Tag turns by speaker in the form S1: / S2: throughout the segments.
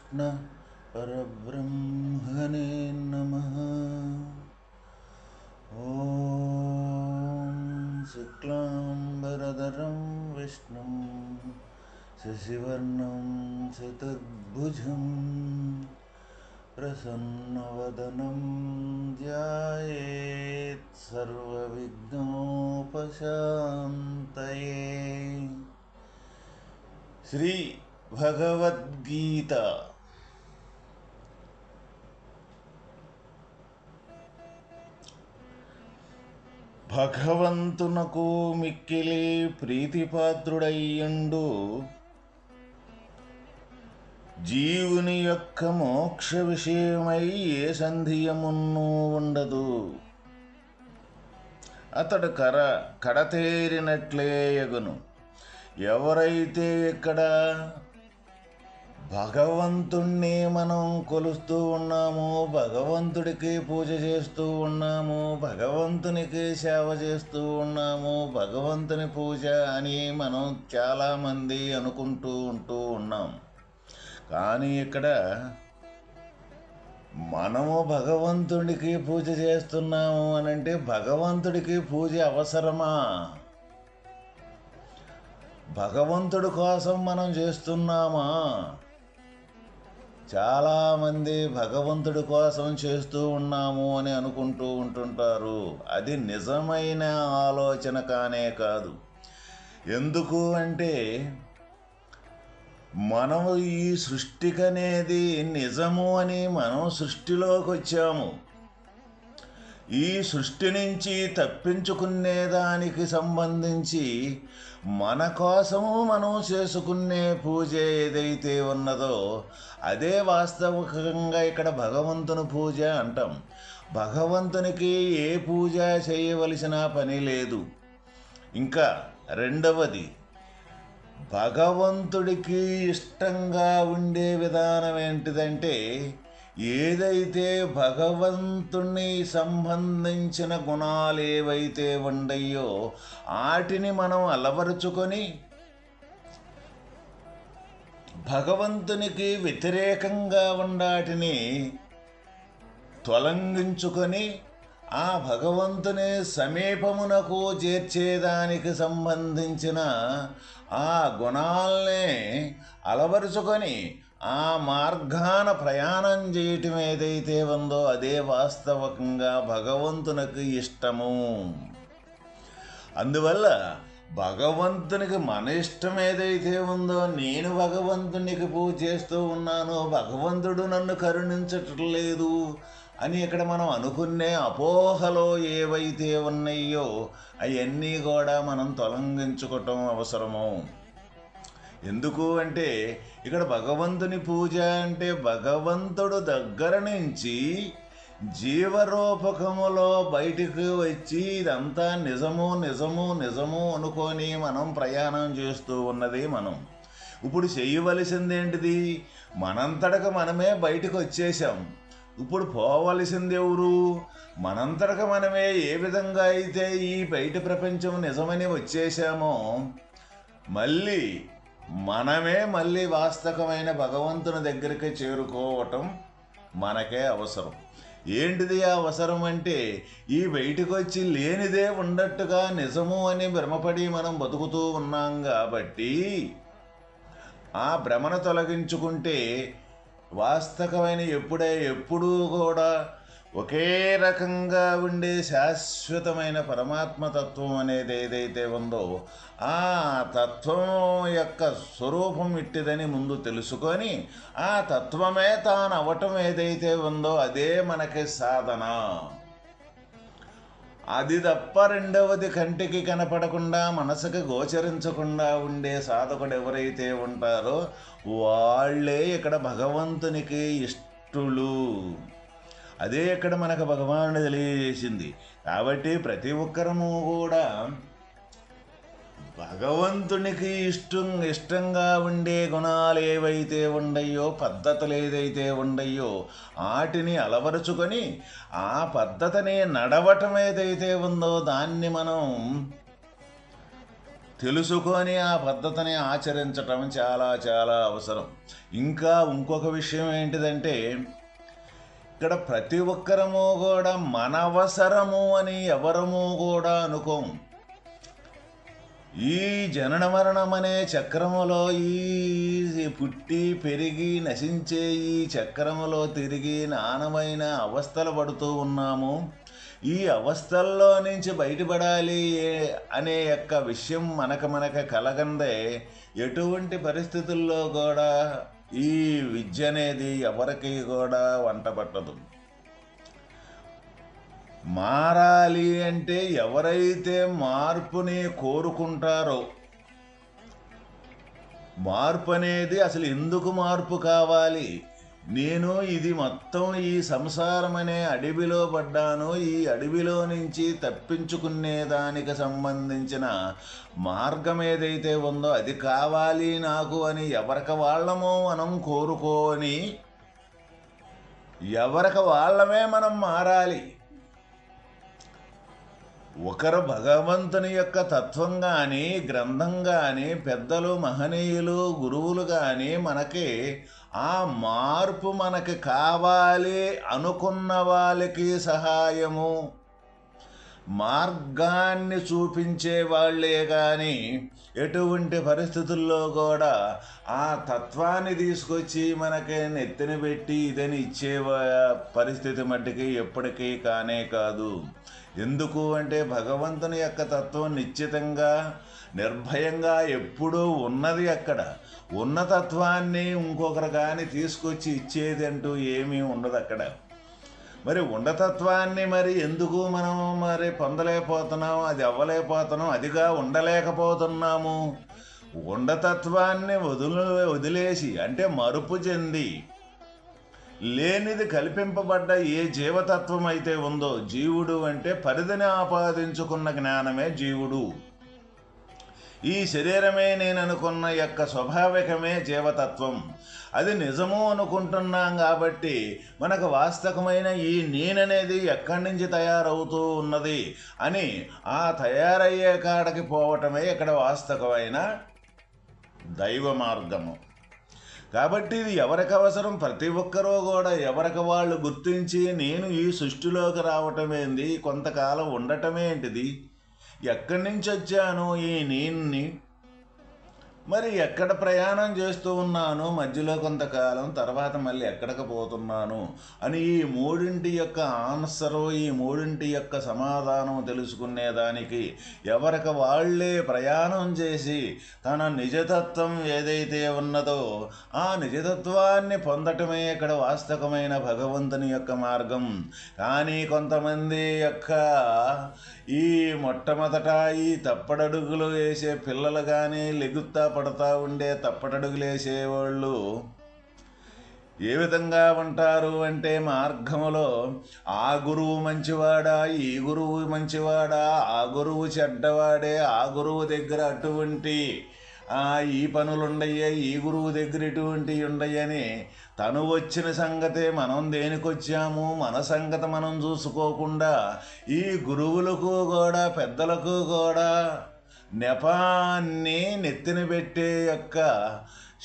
S1: శ్రీకృష్ణ పరబ్రహ్మణే నమః. ఓం శుక్లాంబరధరం విష్ణుం శశివర్ణం చతుర్భుజం ప్రసన్నవదనం ధ్యాయేత్ సర్వవిఘ్నోపశాంతయే. శ్రీ భగవద్గీత భగవంతునకు మిక్కిలి ప్రీతిపాత్రుడయ్యుండు జీవుని యొక్క మోక్ష విషయమై ఏ సంధియమును ఉండదు. అతడు కడతేరినట్లే యగును. ఎవరైతే ఇక్కడ భగవంతుణ్ణి మనం కొలుస్తూ ఉన్నాము, భగవంతుడికి పూజ చేస్తూ ఉన్నాము, భగవంతునికి సేవ చేస్తూ ఉన్నాము, భగవంతుని పూజ అని మనం చాలామంది అనుకుంటూ ఉన్నాం. కానీ ఇక్కడ మనము భగవంతుడికి పూజ చేస్తున్నాము అని అంటే భగవంతుడికి పూజ అవసరమా? భగవంతుడి కోసం మనం చేస్తున్నామా? చాలామంది భగవంతుడి కోసం చేస్తూ ఉన్నాము అని అనుకుంటూ ఉంటుంటారు. అది నిజమైన ఆలోచన కానే కాదు. ఎందుకు అంటే మనము ఈ సృష్టికనేది నిజము అని మనం సృష్టిలోకి వచ్చాము. ఈ సృష్టి నుంచి తప్పించుకునేదానికి సంబంధించి మన కోసము మనం చేసుకునే పూజ ఏదైతే ఉన్నదో అదే వాస్తవికంగా ఇక్కడ భగవంతుని పూజ అంటాం. భగవంతునికి ఏ పూజ చేయవలసిన పని లేదు. ఇంకా రెండవది, భగవంతుడికి ఇష్టంగా ఉండే విధానం ఏంటిదంటే ఏదైతే భగవంతుని సంబంధించిన గుణాలు ఏవైతే ఉండయో వాటిని మనం అలవరుచుకొని భగవంతునికి వ్యతిరేకంగా ఉండాటిని తొలగించుకొని ఆ భగవంతుని సమీపమునకు చేర్చేదానికి సంబంధించిన ఆ గుణాలనే అలవరుచుకొని ఆ మార్గాన ప్రయాణం చేయటం ఏదైతే ఉందో అదే వాస్తవికంగా భగవంతునికి ఇష్టము. అందువల్ల భగవంతునికి మన ఇష్టం ఏదైతే ఉందో, నేను భగవంతునికి పూజ చేస్తూ ఉన్నాను, భగవంతుడు నన్ను కరుణించట్లేదు అని ఇక్కడ మనం అనుకునే అపోహలో ఏవైతే ఉన్నాయో అవన్నీ కూడా మనం తొలగించుకోవటం అవసరము. ఎందుకు అంటే ఇక్కడ భగవంతుని పూజ అంటే భగవంతుడు దగ్గర నుంచి జీవరూపకములో బయటికి వచ్చి ఇదంతా నిజము నిజము నిజము అనుకొని మనం ప్రయాణం చేస్తూ ఉన్నది మనం. ఇప్పుడు చేయవలసింది ఏంటిది? మనంతటక మనమే బయటకు వచ్చేసాం. ఇప్పుడు పోవలసింది ఎవరు? మనంతటక మనమే ఏ విధంగా అయితే ఈ బయట ప్రపంచం నిజమని వచ్చేసామో మళ్ళీ వాస్తవమైన భగవంతుని దగ్గరికి చేరుకోవటం మనకే అవసరం. ఏంటిది ఆ అవసరం అంటే ఈ బయటకు వచ్చి లేనిదే ఉన్నట్టుగా నిజము అని భ్రమపడి మనం బతుకుతూ ఉన్నాం కాబట్టి ఆ భ్రమను తొలగించుకుంటే వాస్తవమైన ఎప్పుడూ కూడా ఒకే రకంగా ఉండే శాశ్వతమైన పరమాత్మ తత్వం అనేది ఏదైతే ఉందో ఆ తత్వం యొక్క స్వరూపం ఇట్టిదని ముందు తెలుసుకొని ఆ తత్వమే తాను అవటం ఏదైతే ఉందో అదే మనకి సాధన. అది తప్ప రెండవది కంటికి కనపడకుండా మనసుకు గోచరించకుండా ఉండే సాధకుడు ఎవరైతే ఉంటారో వాళ్ళే ఇక్కడ భగవంతునికి ఇష్టలు. అదే ఇక్కడ మనకు భగవానుడు తెలియజేసింది. కాబట్టి ప్రతి ఒక్కరము కూడా భగవంతునికి ఇష్టంగా ఉండే గుణాలు ఏవైతే ఉండయో, పద్ధతులు ఏదైతే ఉండయో వాటిని అలవరుచుకొని ఆ పద్ధతిని నడవటం ఏదైతే ఉందో దాన్ని మనం తెలుసుకొని ఆ పద్ధతిని ఆచరించటం చాలా చాలా అవసరం. ఇంకా ఇంకొక విషయం ఏంటిదంటే, ఇక్కడ ప్రతి ఒక్కరము కూడా మన అవసరము అని ఎవరము కూడా అనుకోము. ఈ జనన మరణం అనే చక్రములో, ఈ పుట్టి పెరిగి నశించే ఈ చక్రములో తిరిగి నానమైన అవస్థలు పడుతూ ఉన్నాము. ఈ అవస్థల్లో నుంచి బయటపడాలి అనే యొక్క విషయం మనకు కలగందే ఎటువంటి పరిస్థితుల్లో కూడా ఈ విద్య అనేది ఎవరికి కూడా వంట పట్టదు. మారాలి అంటే ఎవరైతే మార్పుని కోరుకుంటారో, మార్పు అనేది అసలు ఎందుకు మార్పు కావాలి, నేను ఇది మొత్తం ఈ సంసారం అనే అడవిలో పడ్డాను, ఈ అడవిలో నుంచి తప్పించుకునే దానికి సంబంధించిన మార్గం ఏదైతే ఉందో అది కావాలి నాకు అని ఎవరికి వాళ్ళమో మనం కోరుకొని ఎవరికి వాళ్ళమే మనం మారాలి. ఒకరు భగవంతుని యొక్క తత్వం కానీ, గ్రంథం కానీ, పెద్దలు మహనీయులు గురువులు కానీ మనకి ఆ మార్పు మనకి కావాలి అనుకున్న వాళ్ళకి సహాయము, మార్గాన్ని చూపించే వాళ్ళే కానీ ఎటువంటి పరిస్థితుల్లో కూడా ఆ తత్వాన్ని తీసుకొచ్చి మనకి నెత్తిన పెట్టి ఇదని ఇచ్చే పరిస్థితి మట్టికి ఎప్పటికీ కానే కాదు. ఎందుకు అంటే భగవంతుని యొక్క తత్వం నిశ్చితంగా నిర్భయంగా ఎప్పుడూ ఉన్నది. అక్కడ ఉన్న తత్వాన్ని ఇంకొకరు కానీ తీసుకొచ్చి ఇచ్చేది అంటూ ఏమీ ఉండదు అక్కడ. మరి ఉండతత్వాన్ని మరి ఎందుకు మనం మరి పొందలేకపోతున్నాం, అది అవ్వలేకపోతున్నాం, అదిగా ఉండలేకపోతున్నాము? ఉండతత్వాన్ని వదిలేసి అంటే మరుపు చెంది లేనిది కల్పింపబడ్డ ఏ జీవతత్వం అయితే ఉందో, జీవుడు అంటే పరిధిని ఆపాదించుకున్న జ్ఞానమే జీవుడు. ఈ శరీరమే నేను అనుకున్న యొక్క స్వాభావికమే జీవతత్వం. అది నిజము అనుకుంటున్నాం కాబట్టి మనకు వాస్తవమైన ఈ నేననేది ఎక్కడి నుంచి తయారవుతూ ఉన్నది అని ఆ తయారయ్యే కాడకి పోవటమే ఇక్కడ వాస్తవమైన దైవ మార్గము. కాబట్టి ఇది ఎవరికి అవసరం, ప్రతి ఒక్కరూ కూడా ఎవరికి వాళ్ళు గుర్తించి నేను ఈ సృష్టిలోకి రావటమేంది, కొంతకాలం ఉండటమేంటిది, ఎక్కడి నుంచి వచ్చాను ఈ నేన్ని, మరి ఎక్కడ ప్రయాణం చేస్తూ ఉన్నాను, మధ్యలో కొంతకాలం తర్వాత మళ్ళీ ఎక్కడికి పోతున్నాను అని ఈ మూడింటి యొక్క ఆన్సరు, ఈ మూడింటి యొక్క సమాధానం తెలుసుకునేదానికి ఎవరికి వాళ్ళే ప్రయాణం చేసి తన నిజతత్వం ఏదైతే ఉన్నదో ఆ నిజతత్వాన్ని పొందటమే ఇక్కడ వాస్తవమైన భగవంతుని యొక్క మార్గం. కానీ కొంతమంది యొక్క ఈ మొట్టమొదట ఈ తప్పడడుగులు వేసే పిల్లలు కానీ, లెగుత్తా పడతా ఉండే తప్పటడుగులు వేసేవాళ్ళు ఏ విధంగా ఉంటారు అంటే మార్గములో ఆ గురువు మంచివాడా, ఈ గురువు మంచివాడా, ఆ గురువు చెడ్డవాడే, ఆ గురువు దగ్గర అటువంటి ఈ పనులుండయ్యే, ఈ గురువు దగ్గర ఇటువంటివి ఉండయ్యని తను వచ్చిన సంగతే మనం దేనికొచ్చాము, మన సంగతి మనం చూసుకోకుండా ఈ గురువులకు కూడా పెద్దలకు కూడా నెపాన్ని నెత్తిన పెట్టే యొక్క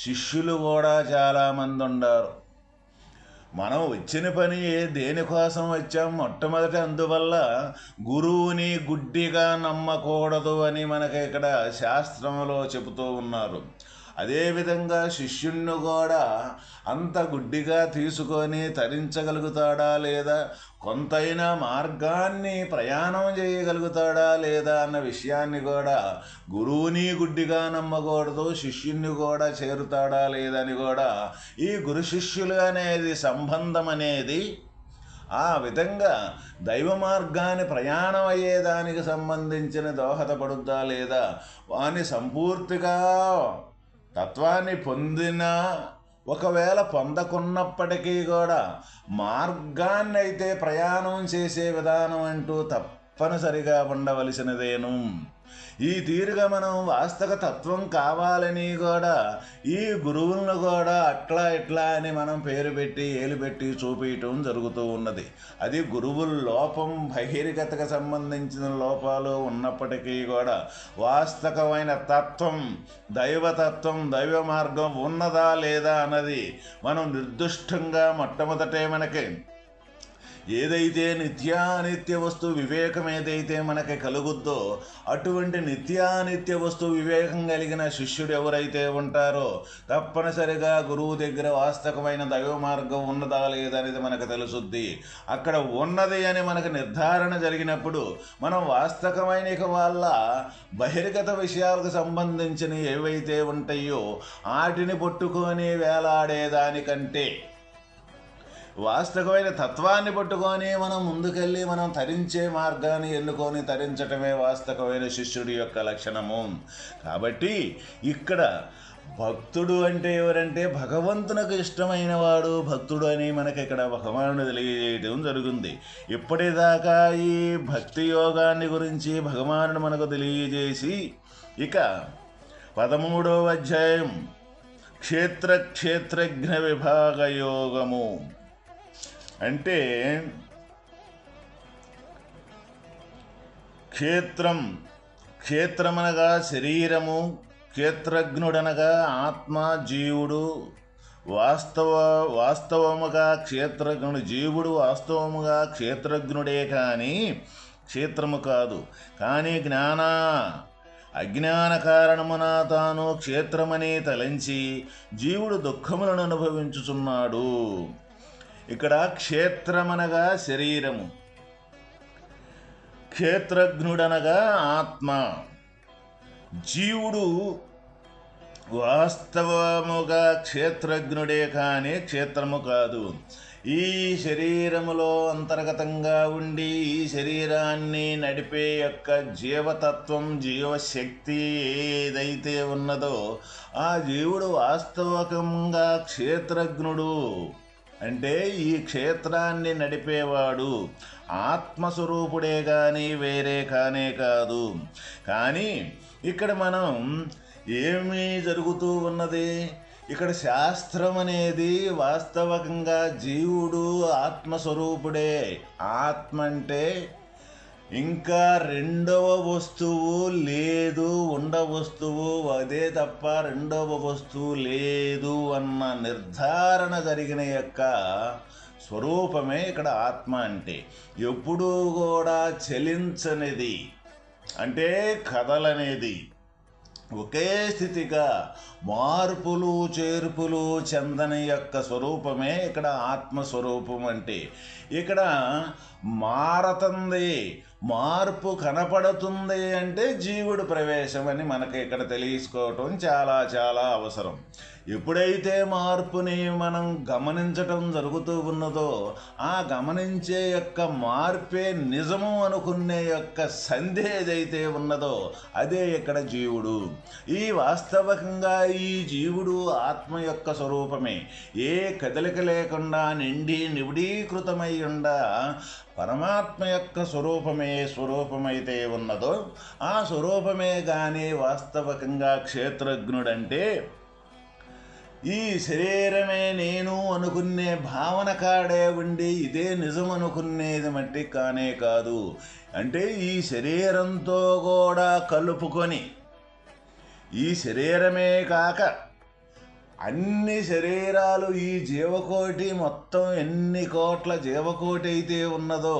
S1: శిష్యులు కూడా చాలామంది ఉన్నారు. మనం వచ్చిన పని దేనికోసం వచ్చాం, మొట్టమొదటి అందువల్ల గురువుని గుడ్డిగా నమ్మకూడదు అని మనకి ఇక్కడ శాస్త్రంలో చెబుతూ ఉన్నారు. అదేవిధంగా శిష్యుణ్ణి కూడా అంత గుడ్డిగా తీసుకొని తరించగలుగుతాడా లేదా, కొంతైనా మార్గాన్ని ప్రయాణం చేయగలుగుతాడా లేదా అన్న విషయాన్ని కూడా గురువుని గుడ్డిగా నమ్మకూడదు, శిష్యుణ్ణి కూడా చేరుతాడా లేదని కూడా ఈ గురు శిష్యులు అనేది సంబంధం అనేది ఆ విధంగా దైవ మార్గాన్ని ప్రయాణం అయ్యేదానికి సంబంధించిన దోహదపడుద్దా లేదా, వాని సంపూర్తిగా తత్వాన్ని పొందిన ఒకవేళ పొందకున్నప్పటికీ కూడా మార్గాన్ని అయితే ప్రయాణం చేసే విధానం అంటూ తప్పనిసరిగా ఉండవలసినదేను. ఈ తీరుగా మనం వాస్తవ తత్వం కావాలని కూడా ఈ గురువులను కూడా అట్లా ఇట్లా అని మనం పేరు పెట్టి ఏలు పెట్టి చూపించటం జరుగుతూ ఉన్నది. అది గురువుల లోపం, బహిర్గతకు సంబంధించిన లోపాలు ఉన్నప్పటికీ కూడా వాస్తవమైన తత్వం, దైవతత్వం, దైవ మార్గం ఉన్నదా లేదా అన్నది మనం నిర్దిష్టంగా మొట్టమొదటే మనకి ఏదైతే నిత్యానిత్య వస్తు వివేకం ఏదైతే మనకి కలుగుద్దో అటువంటి నిత్యానిత్య వస్తు వివేకం కలిగిన శిష్యుడు ఎవరైతే ఉంటారో తప్పనిసరిగా గురువు దగ్గర వాస్తవమైన దైవ మార్గం ఉన్నదా లేదనేది మనకు తెలుసుద్ది. అక్కడ ఉన్నది అని మనకు నిర్ధారణ జరిగినప్పుడు మనం వాస్తవమైన వాళ్ళ బహిర్గత విషయాలకు సంబంధించిన ఏవైతే ఉంటాయో వాటిని పట్టుకొని వేలాడేదానికంటే వాస్తవమైన తత్వాన్ని పట్టుకొని మనం ముందుకెళ్ళి మనం తరించే మార్గాన్ని ఎన్నుకొని తరించటమే వాస్తవమైన శిష్యుడి యొక్క లక్షణము. కాబట్టి ఇక్కడ భక్తుడు అంటే ఎవరంటే భగవంతునికి ఇష్టమైన వాడు భక్తుడు అని మనకి ఇక్కడ భగవానుడు తెలియజేయడం జరుగుతుంది. ఇప్పటిదాకా ఈ భక్తి యోగాన్ని గురించి భగవానుడు మనకు తెలియజేసి ఇక 13వ అధ్యాయం క్షేత్రజ్ఞ విభాగ యోగము అంటే క్షేత్రమనగా శరీరము, క్షేత్రజ్ఞుడనగా ఆత్మ, జీవుడు. వాస్తవముగా క్షేత్రజ్ఞుడు జీవుడు వాస్తవముగా క్షేత్రజ్ఞుడే కానీ క్షేత్రము కాదు. కానీ అజ్ఞాన కారణమున తాను క్షేత్రమని తలంచి జీవుడు దుఃఖములను అనుభవించుచున్నాడు. ఇక్కడ క్షేత్రమనగా శరీరము, క్షేత్రజ్ఞుడనగా ఆత్మ, జీవుడు వాస్తవముగా క్షేత్రజ్ఞుడే కానీ క్షేత్రము కాదు. ఈ శరీరములో అంతర్గతంగా ఉండి ఈ శరీరాన్ని నడిపే యొక్క జీవతత్వం, జీవశక్తి ఏదైతే ఉన్నదో ఆ జీవుడు వాస్తవకంగా క్షేత్రజ్ఞుడు. అంటే ఈ క్షేత్రాన్ని నడిపేవాడు ఆత్మస్వరూపుడే కానీ వేరే కానే కాదు. కానీ ఇక్కడ మనం ఏమీ జరుగుతూ ఉన్నది, ఇక్కడ శాస్త్రం అనేది వాస్తవకంగా జీవుడు ఆత్మస్వరూపుడే. ఆత్మ అంటే ఇంకా రెండవ వస్తువు లేదు, వస్తువు అదే తప్ప రెండవ వస్తువు లేదు అన్న నిర్ధారణ జరిగిన యొక్క స్వరూపమే ఇక్కడ ఆత్మ. అంటే ఎప్పుడూ కూడా చలించనిది, అంటే కదలనేది, ఒకే స్థితిగా మార్పులు చేర్పులు చెందని యొక్క స్వరూపమే ఇక్కడ ఆత్మస్వరూపం. అంటే ఇక్కడ మారతుంది, మార్పు కనపడుతుంది అంటే జీవుడు ప్రవేశం అని మనకి ఇక్కడ తెలుసుకోవటం చాలా చాలా అవసరం. ఎప్పుడైతే మార్పుని మనం గమనించటం జరుగుతూ ఉన్నదో ఆ గమనించే యొక్క మార్పే నిజము అనుకునే యొక్క సంధి ఏదైతే ఉన్నదో అదే ఇక్కడ జీవుడు. ఈ వాస్తవికంగా ఈ జీవుడు ఆత్మ యొక్క స్వరూపమే. ఏ కదలిక లేకుండా నిండి నివిడీకృతమై ఉండ పరమాత్మ యొక్క స్వరూపమైతే ఉన్నదో ఆ స్వరూపమే కానీ వాస్తవికంగా క్షేత్రజ్ఞుడంటే ఈ శరీరమే నేను అనుకునే భావన కాడే ఉండి ఇదే నిజం అనుకునేది మట్టి కానే కాదు. అంటే ఈ శరీరంతో కూడా కలుపుకొని ఈ శరీరమే కాక అన్ని శరీరాలు ఈ జీవకోటి మొత్తం ఎన్ని కోట్ల జీవకోటి అయితే ఉన్నదో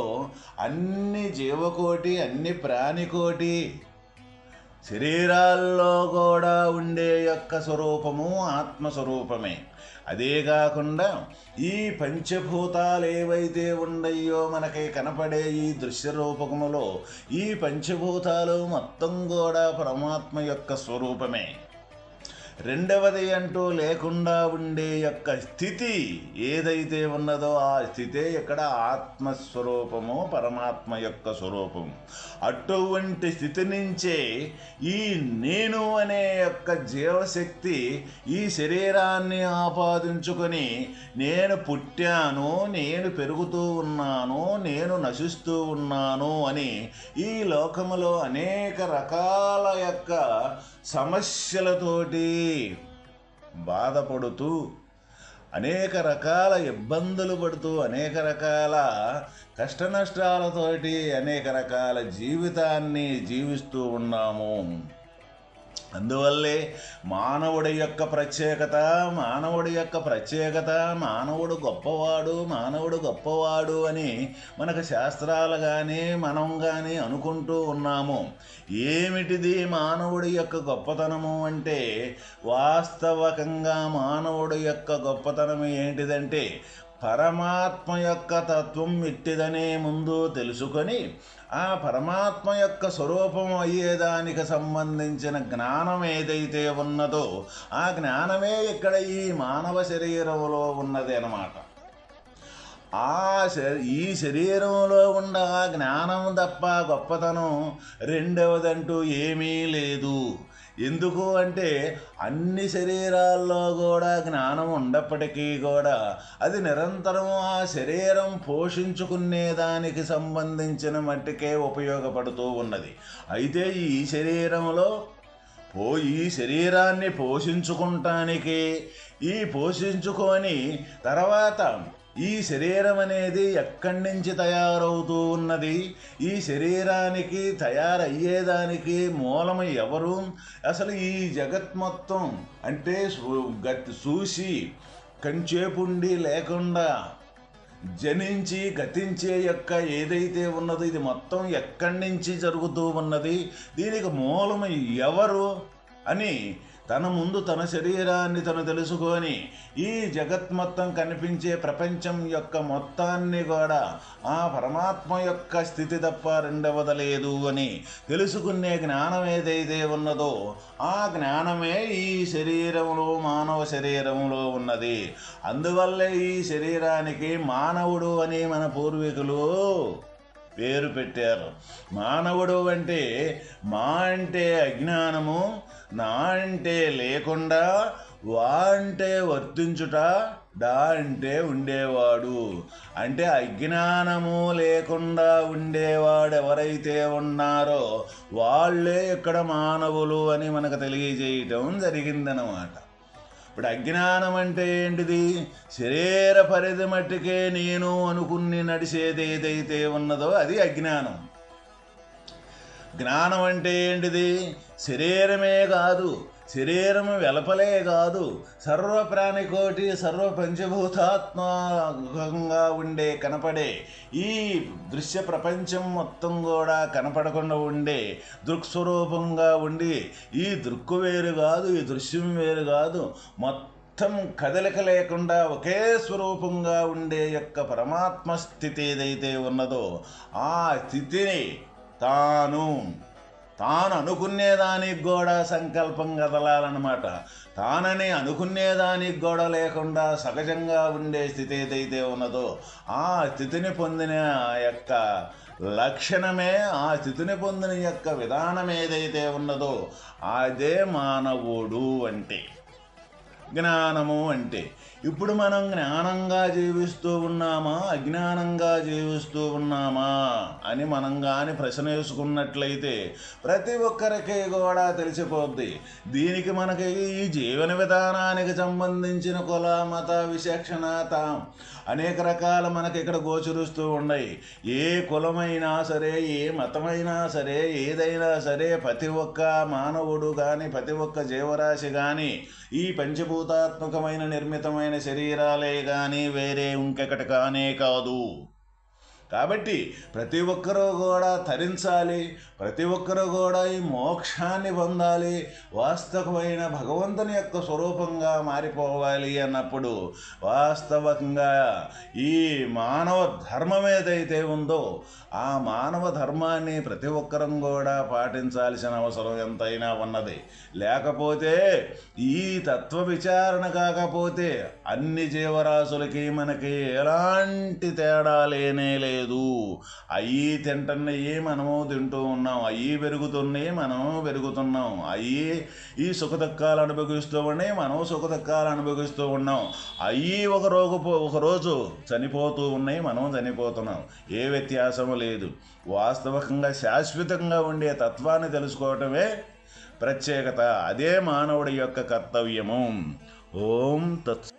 S1: అన్ని జీవకోటి అన్ని ప్రాణికోటి శరీరాల్లో కూడా ఉండే యొక్క స్వరూపము ఆత్మస్వరూపమే. అదే కాకుండా ఈ పంచభూతాలు ఏవైతే ఉన్నాయో మనకి కనపడే ఈ దృశ్య రూపములో ఈ పంచభూతాలు మొత్తం కూడా పరమాత్మ యొక్క స్వరూపమే. రెండవది అంటూ లేకుండా ఉండే యొక్క స్థితి ఏదైతే ఉన్నదో ఆ స్థితే ఇక్కడ ఆత్మస్వరూపము, పరమాత్మ యొక్క స్వరూపము. అటువంటి స్థితి నుంచే ఈ నేను అనే యొక్క జీవశక్తి ఈ శరీరాన్ని ఆపాదించుకొని నేను పుట్టాను, నేను పెరుగుతూ ఉన్నాను, నేను నశిస్తూ ఉన్నాను అని ఈ లోకములో అనేక రకాల యొక్క సమస్యలతోటి బాధపడుతూ, అనేక రకాల ఇబ్బందులు పడుతూ, అనేక రకాల కష్టనష్టాలతోటి అనేక రకాల జీవితాన్ని జీవిస్తూ ఉన్నాము. అందువల్లే మానవుడి యొక్క ప్రత్యేకత, మానవుడు గొప్పవాడు అని మనకు శాస్త్రాలు కానీ మనం కానీ అనుకుంటూ ఉన్నాము. ఏమిటిది మానవుడి యొక్క గొప్పతనము అంటే, వాస్తవకంగా మానవుడి యొక్క గొప్పతనం ఏంటిదంటే, పరమాత్మ యొక్క తత్వం ఎట్టిదనే ముందు తెలుసుకొని ఆ పరమాత్మ యొక్క స్వరూపం అయ్యేదానికి సంబంధించిన జ్ఞానం ఏదైతే ఉన్నదో ఆ జ్ఞానమే ఇక్కడ ఈ మానవ శరీరంలో ఉన్నది అన్నమాట. ఈ శరీరంలో ఉన్న ఆ జ్ఞానం తప్ప గొప్పతనం రెండవదంటూ ఏమీ లేదు. ఎందుకు అంటే అన్ని శరీరాల్లో కూడా జ్ఞానం ఉన్నప్పటికీ కూడా అది నిరంతరం ఆ శరీరం పోషించుకునేదానికి సంబంధించిన మట్టికే ఉపయోగపడుతూ ఉన్నది. అయితే ఈ శరీరంలో ఈ శరీరాన్ని పోషించుకుంటానికి, ఈ పోషించుకొని తర్వాత ఈ శరీరం అనేది ఎక్కడి నుంచి తయారవుతూ ఉన్నది, ఈ శరీరానికి తయారయ్యేదానికి మూలం ఎవరు, అసలు ఈ జగత్ మొత్తం అంటే చూసి కంచేపుండి లేకుండా జనించి గతించే యొక్క ఏదైతే ఉన్నదో ఇది మొత్తం ఎక్కడి నుంచి జరుగుతూ ఉన్నది, దీనికి మూలం ఎవరు అని తన ముందు తన శరీరాన్ని తను తెలుసుకొని ఈ జగత్ మొత్తం కనిపించే ప్రపంచం యొక్క మొత్తాన్ని కూడా ఆ పరమాత్మ యొక్క స్థితి తప్ప రెండవది లేదు అని తెలుసుకునే జ్ఞానం ఏదైతే ఉన్నదో ఆ జ్ఞానమే ఈ శరీరంలో, మానవ శరీరంలో ఉన్నది. అందువల్లే ఈ శరీరానికి మానవుడు అని మన పూర్వీకులు పేరు పెట్టారు. మానవుడు అంటే మా అంటే అజ్ఞానము, నా అంటే లేకుండా, వా అంటే వర్తించుట, డా అంటే ఉండేవాడు. అంటే అజ్ఞానము లేకుండా ఉండేవాడు ఎవరైతే ఉన్నారో వాళ్ళే ఇక్కడ మానవులు అని మనకు తెలియజేయటం జరిగిందన్నమాట. ఇప్పుడు అజ్ఞానం అంటే ఏంటిది? శరీర పరిధి మట్టుకే నేను అనుకుని నడిచేది ఏదైతే ఉన్నదో అది అజ్ఞానం. జ్ఞానం అంటే ఏంటిది? శరీరమే కాదు, శరీరం వెలపలే కాదు, సర్వ ప్రాణికోటి సర్వ పంచభూతాత్మకంగా ఉండే కనపడే ఈ దృశ్య ప్రపంచం మొత్తం కూడా కనపడకుండా ఉండే దృక్స్వరూపంగా ఉండి, ఈ దృక్కు వేరు కాదు, ఈ దృశ్యం వేరు కాదు, మొత్తం కదలిక లేకుండా ఒకే స్వరూపంగా ఉండే యొక్క పరమాత్మ స్థితి ఏదైతే ఉన్నదో ఆ స్థితిని తాను అనుకునేదానికి కూడా సంకల్పం కదలాలన్నమాట. తానని అనుకునేదానికి కూడా లేకుండా సహజంగా ఉండే స్థితి ఏదైతే ఉన్నదో ఆ స్థితిని పొందిన యొక్క లక్షణమే, ఆ స్థితిని పొందిన యొక్క విధానం ఏదైతే ఉన్నదో అదే మానవుడు అంటే, జ్ఞానము అంటే. ఇప్పుడు మనం జ్ఞానంగా జీవిస్తూ ఉన్నామా, అజ్ఞానంగా జీవిస్తూ ఉన్నామా అని మనం కానీ ప్రశ్న వేసుకున్నట్లయితే ప్రతి ఒక్కరికి కూడా తెలిసిపోద్ది. దీనికి మనకి ఈ జీవన విధానానికి సంబంధించిన కుల మత విచక్షణత అనేక రకాల మనకి ఇక్కడ గోచరిస్తూ ఉన్నాయి. ఏ కులమైనా సరే, ఏ మతమైనా సరే, ఏదైనా సరే ప్రతి ఒక్క మానవుడు కానీ ప్రతి ఒక్క జీవరాశి కానీ ఈ పంచభూతాత్మకమైన నిర్మితమైన శరీరాలే కానీ వేరే ఇంకెకటి కానే కాదు. కాబట్టి ప్రతి ఒక్కరూ కూడా తరించాలి, ప్రతి ఒక్కరూ కూడా ఈ మోక్షాన్ని పొందాలి, వాస్తవమైన భగవంతుని యొక్క స్వరూపంగా మారిపోవాలి అన్నప్పుడు వాస్తవంగా ఈ మానవ ధర్మం ఏదైతే ఉందో ఆ మానవ ధర్మాన్ని ప్రతి ఒక్కరం కూడా పాటించాల్సిన అవసరం ఎంతైనా ఉన్నది. లేకపోతే ఈ తత్వ విచారణ కాకపోతే అన్ని జీవరాశులకి మనకి ఎలాంటి తేడా లేనే లేదు. అయ్యి తింటున్నాయి, మనము తింటూ ఉన్నాం, అయ్యి పెరుగుతున్నాయి, మనము పెరుగుతున్నాం, అయ్యి ఈ సుఖదుఖాలు అనుభవిస్తూ ఉన్నాయి, మనం సుఖదుఖాలు అనుభవిస్తూ ఉన్నాం, అయ్యి ఒకరోజు చనిపోతూ ఉన్నాయి, మనం చనిపోతున్నాం. ఏ వ్యత్యాసము లేదు. వాస్తవికంగా శాశ్వతంగా ఉండే తత్వాన్ని తెలుసుకోవటమే ప్రత్యేకత. అదే మానవుడి యొక్క కర్తవ్యము. ఓం తత్